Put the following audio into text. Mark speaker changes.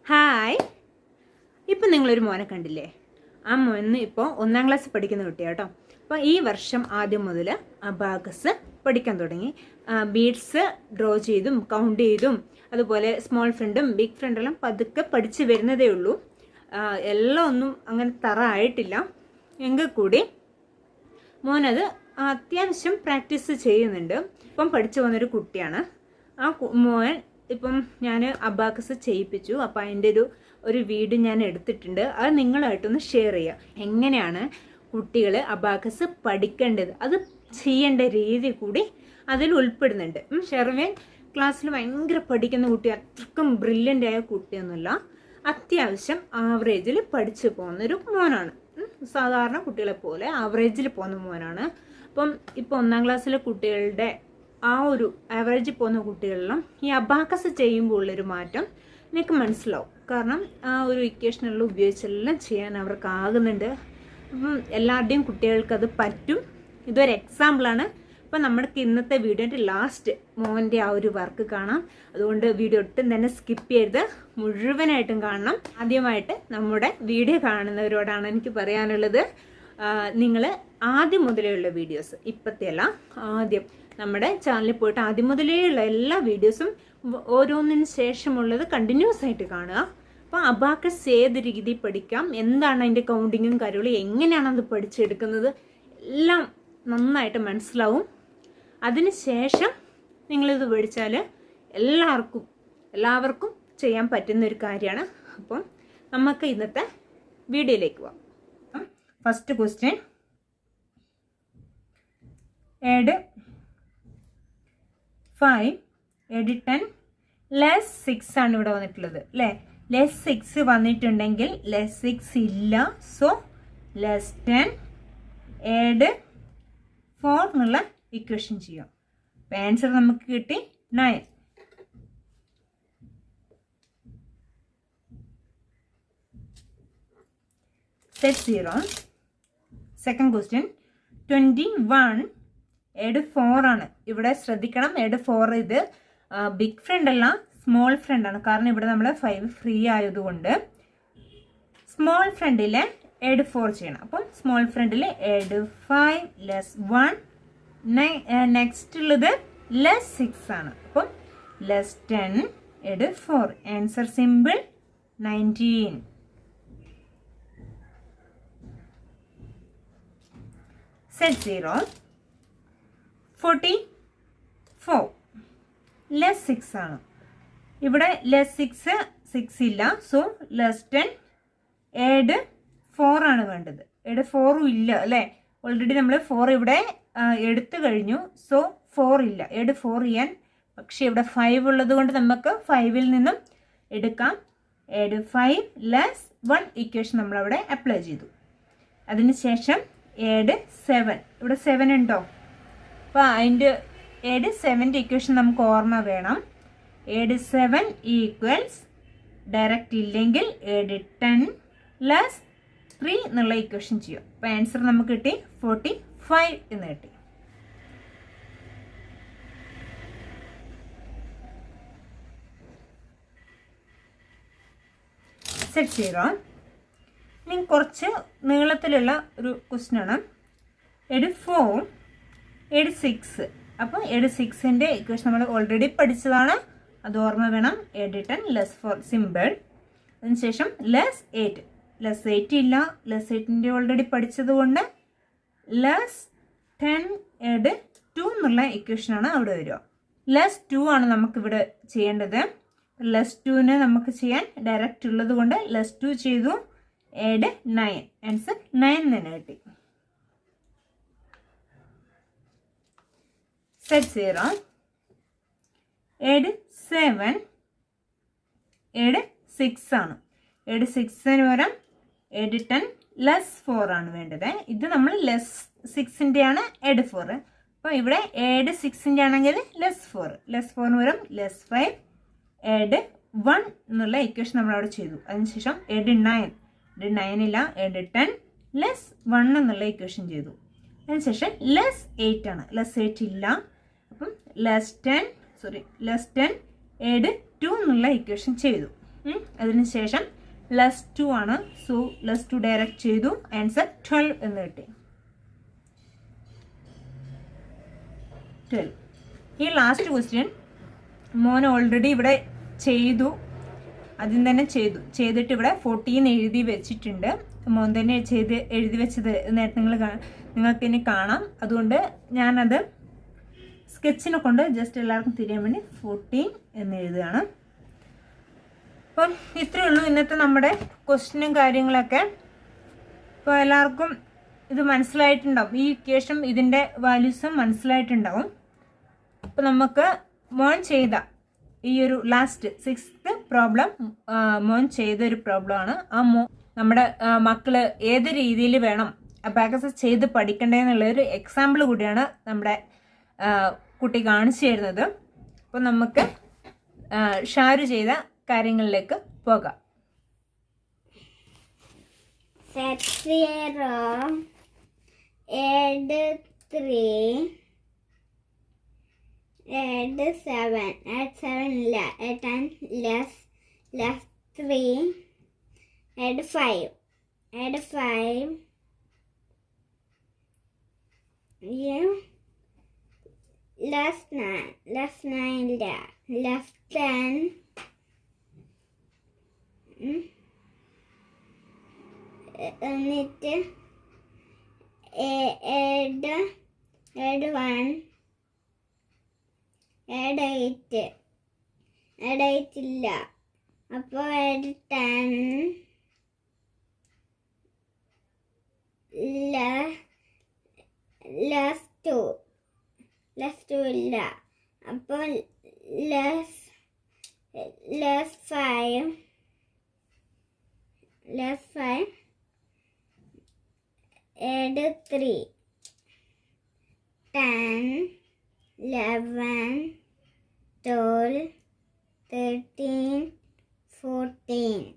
Speaker 1: Hi. ഇപ്പം നിങ്ങളൊരു മോനെ കണ്ടില്ലേ? ആ മോന് ഇപ്പോൾ 1ാം ക്ലാസ് പഠിക്കുന്ന കുട്ടിയാണ് കേട്ടോ. അപ്പോൾ ഈ വർഷം ആദ്യം മുതൽ അബാക്കസ് പഠിക്കാൻ തുടങ്ങി. ബീഡ്സ് ഡ്രോ ചെയ്തും കൗണ്ട് ചെയ്തും അതുപോലെ സ്മോൾ ഫ്രണ്ടും ബിഗ് ഫ്രണ്ടെല്ലാം പതുക്കെ പഠിച്ച് വരുന്നതേ ഉള്ളൂ. എല്ലാം ഒന്നും അങ്ങനെ തറ ആയിട്ടില്ല. എങ്കിൽ കൂടി മോനത് അത്യാവശ്യം പ്രാക്ടീസ് ചെയ്യുന്നുണ്ട്. ഇപ്പം പഠിച്ചു വന്നൊരു കുട്ടിയാണ്. ആ മോൻ ഇപ്പം ഞാൻ അബാക്കസ് ചെയ്യിപ്പിച്ചു. അപ്പോൾ അതിൻ്റെ ഒരു വീഡിയോ ഞാൻ എടുത്തിട്ടുണ്ട്. അത് നിങ്ങളായിട്ടൊന്ന് ഷെയർ ചെയ്യുക. എങ്ങനെയാണ് കുട്ടികൾ അബാക്കസ് പഠിക്കേണ്ടത്, അത് ചെയ്യേണ്ട രീതി കൂടി അതിൽ ഉൾപ്പെടുന്നുണ്ട്. ഷെർവേൻ ക്ലാസ്സിൽ ഭയങ്കര പഠിക്കുന്ന കുട്ടി, അത്രക്കും ബ്രില്യൻ്റ് ആയ കുട്ടിയൊന്നുമില്ല. അത്യാവശ്യം ആവറേജിൽ പഠിച്ചു പോകുന്നൊരു മോനാണ്. സാധാരണ കുട്ടികളെ പോലെ ആവറേജിൽ പോകുന്ന മോനാണ്. അപ്പം ഇപ്പോൾ 1ാം ക്ലാസ്സിലെ കുട്ടികളുടെ ആ ഒരു ആവറേജിൽ പോകുന്ന കുട്ടികളിലും ഈ അബാക്കസ് ചെയ്യുമ്പോൾ ഉള്ളൊരു മാറ്റം എനിക്ക് മനസ്സിലാവും. കാരണം ആ ഒരു ഇക്വേഷനെല്ലാം ഉപയോഗിച്ചെല്ലാം ചെയ്യാൻ അവർക്കാകുന്നുണ്ട്. അപ്പം എല്ലാവരുടെയും കുട്ടികൾക്ക് അത് പറ്റും. ഇതൊരു എക്സാമ്പിളാണ്. അപ്പം നമ്മുടെ ഇന്നത്തെ വീഡിയോൻ്റെ ലാസ്റ്റ് മോൻ്റെ ആ ഒരു വർക്ക് കാണാം. അതുകൊണ്ട് വീഡിയോ ഒട്ടും തന്നെ സ്കിപ്പ് ചെയ്ത് മുഴുവനായിട്ടും കാണണം. ആദ്യമായിട്ട് നമ്മുടെ വീഡിയോ കാണുന്നവരോടാണ് എനിക്ക് പറയാനുള്ളത്, നിങ്ങൾ ആദ്യം മുതലേ ഉള്ള വീഡിയോസ്, ഇപ്പോഴത്തെയല്ല, ആദ്യം നമ്മുടെ ചാനലിൽ പോയിട്ട് ആദ്യം മുതലേ ഉള്ള എല്ലാ വീഡിയോസും ഓരോന്നിന് ശേഷമുള്ളത് കണ്ടിന്യൂസ് ആയിട്ട് കാണുക. അപ്പോൾ അബാക്കസ് ഏത് രീതിയിൽ പഠിക്കാം, എന്താണ് അതിൻ്റെ കൗണ്ടിങ്ങും കാര്യങ്ങളും, എങ്ങനെയാണ് അത് പഠിച്ചെടുക്കുന്നത്, എല്ലാം നന്നായിട്ട് മനസ്സിലാവും. അതിന് ശേഷം നിങ്ങളിത് പഠിച്ചാൽ എല്ലാവർക്കും ചെയ്യാൻ പറ്റുന്ന ഒരു കാര്യമാണ്. അപ്പം നമുക്ക് ഇന്നത്തെ വീഡിയോയിലേക്ക് പോവാം. First question, add 5 add 10 less 6 ആണ് ഇവിടെ വന്നിട്ടുള്ളത് അല്ലേ? ലെസ് 6 വന്നിട്ടുണ്ടെങ്കിൽ ലെസ് 6 ഇല്ല. സോ ലെസ് 10 add 4 എന്നുള്ള ഇക്വേഷൻ ചെയ്യാം. അപ്പോൾ ആൻസർ നമുക്ക് കിട്ടി 9. സെറ്റ് 0. സെക്കൻഡ് ക്വസ്റ്റ്യൻ, 21 add 4 ആണ്. ഇവിടെ ശ്രദ്ധിക്കണം, add 4 ഇത് ബിഗ് ഫ്രണ്ട് അല്ല, സ്മോൾ ഫ്രണ്ട് ആണ്. കാരണം ഇവിടെ നമ്മൾ 5 ഫ്രീ ആയതുകൊണ്ട് സ്മോൾ ഫ്രണ്ടിൽ add 4 ചെയ്യണം. അപ്പം സ്മോൾ ഫ്രണ്ടിൽ add 5 ലെസ് 1. നെക്സ്റ്റ് ഉള്ളത് ലെസ് 6 ആണ്. അപ്പം less 10 add 4. Answer simple 19. Set 0. 44 less 6 ആണ്. ഇവിടെ ലെസ് 6 ഇല്ല. സോ ലെസ് 10 add 4 ആണ് വേണ്ടത്. add 4 ഇല്ല അല്ലേ? ഓൾറെഡി നമ്മൾ 4 ഇവിടെ എടുത്തു കഴിഞ്ഞു. സോ 4 ഇല്ല. add 4 ചെയ്യാൻ, പക്ഷേ ഇവിടെ 5 ഉള്ളത് കൊണ്ട് നമുക്ക് 5ൽ നിന്നും എടുക്കാം. add 5 ലെസ് 1 ഇക്വേഷൻ നമ്മളവിടെ അപ്ലൈ ചെയ്തു. അതിനുശേഷം add 7. ഇവിടെ 7 ഉണ്ടോ? അപ്പോൾ അതിൻ്റെ add 7ൻ്റെ ഇക്വേഷൻ നമുക്ക് ഓർമ്മ വേണം. add 7 ഈക്വൽസ്, ഡയറക്റ്റ് ഇല്ലെങ്കിൽ add 10 ലെസ് 3 എന്നുള്ള ഇക്വേഷൻ ചെയ്യും. അപ്പോൾ ആൻസർ നമുക്ക് കിട്ടി 45 എന്ന് കിട്ടി. സെറ്റ് 0. ഇനി കുറച്ച് നീളത്തിലുള്ള ഒരു ക്വസ്റ്റ്യൻ ആണ്. add 4 add 6. അപ്പോൾ add 6ൻ്റെ ഇക്വേഷൻ നമ്മൾ ഓൾറെഡി പഠിച്ചതാണ്, അത് ഓർമ്മ വേണം. add 10 less 4 simple. അതിനുശേഷം ലെസ് 8. ലെസ് 8 ഇല്ല. ലെസ് 8ൻ്റെ ഓൾറെഡി പഠിച്ചത് കൊണ്ട് ലെസ് 10 add 2 എന്നുള്ള ഇക്വേഷനാണ് അവിടെ വരിക. ലെസ് 2 ആണ് നമുക്കിവിടെ ചെയ്യേണ്ടത്. ലെസ് 2നെ നമുക്ക് ചെയ്യാൻ ഡയറക്റ്റ് ഉള്ളത് കൊണ്ട് ലെസ് 2 ചെയ്തു. add 9. ആൻസർ 9 തന്നെ കിട്ടി. സെറ്റ് 0. add 7 add 6 ആണ്. add 6ന് പകരം add 10 ലെസ് 4 ആണ് വേണ്ടത്. ഇത് നമ്മൾ ലെസ് 6ൻ്റെ ആണ് add 4. അപ്പോൾ ഇവിടെ add 6ൻ്റെ ആണെങ്കിൽ ലെസ് 4. ലെസ് 4ന് പകരം ലെസ് 5 add 1 എന്നുള്ള ഇക്വേഷൻ നമ്മളവിടെ ചെയ്തു. അതിനുശേഷം add 9. add 9 ഇല്ല. add 10 ലെസ് 1 എന്നുള്ള ഇക്വേഷൻ ചെയ്തു. അതിനുശേഷം ലെസ് 8 ആണ്. ലെസ് 8 ഇല്ല. അപ്പം ലെസ് 10 add 2 എന്നുള്ള ഇക്വേഷൻ ചെയ്തു. അതിനുശേഷം +2 ആണ്. സോ +2 ഡയറക്റ്റ് ചെയ്തു. ആൻസർ 12 എന്ന് കിട്ടി. 12. ഈ ലാസ്റ്റ് ക്വസ്റ്റ്യൻ മോൻ ഓൾറെഡി ഇവിടെ ചെയ്തു. ആദ്യം തന്നെ ചെയ്തിട്ട് ഇവിടെ 14 എഴുതി വെച്ചിട്ടുണ്ട്. മോൻ തന്നെ എഴുതി വെച്ചത് നേരത്തെ നിങ്ങൾക്ക് ഇനി കാണാം. അതുകൊണ്ട് ഞാനത് സ്കെച്ചിനെ കൊണ്ട് ജസ്റ്റ് എല്ലാവർക്കും തിരിയാൻ വേണ്ടി 14 എന്ന് എഴുതുകയാണ്. അപ്പം ഇത്രയേ ഉള്ളൂ ഇന്നത്തെ നമ്മുടെ ക്വസ്റ്റ്യനും കാര്യങ്ങളൊക്കെ. അപ്പോൾ എല്ലാവർക്കും ഇത് മനസ്സിലായിട്ടുണ്ടാവും. ഈ ഇക്വേഷൻ ഇതിൻ്റെ വാല്യൂസും മനസ്സിലായിട്ടുണ്ടാവും. അപ്പോൾ നമുക്ക് മോൻ ചെയ്ത ഈ ഒരു ലാസ്റ്റ് 6th പ്രോബ്ലം മോൻ ചെയ്തൊരു പ്രോബ്ലമാണ്. നമ്മുടെ മക്കള് ഏത് രീതിയിൽ വേണം അബാക്കസ് ചെയ്ത് പഠിക്കേണ്ടതെന്നുള്ളൊരു എക്സാമ്പിൾ കൂടിയാണ് നമ്മുടെ കുട്ടി കാണിച്ചു തരുന്നത്. അപ്പോൾ നമുക്ക് ഷാരു ചെയ്ത കാര്യങ്ങളിലേക്ക് പോകാം.
Speaker 2: Set 0, add 3, add 7, add 7 add 10 less 3, add 5, yeah, less 9 less 10, എന്നിട്ട് add 1, add 8 ഇല്ല. അപ്പോൾ add 10 less 2 ഇല്ല. അപ്പോൾ less 5 add 3, 10 11 12 13 14.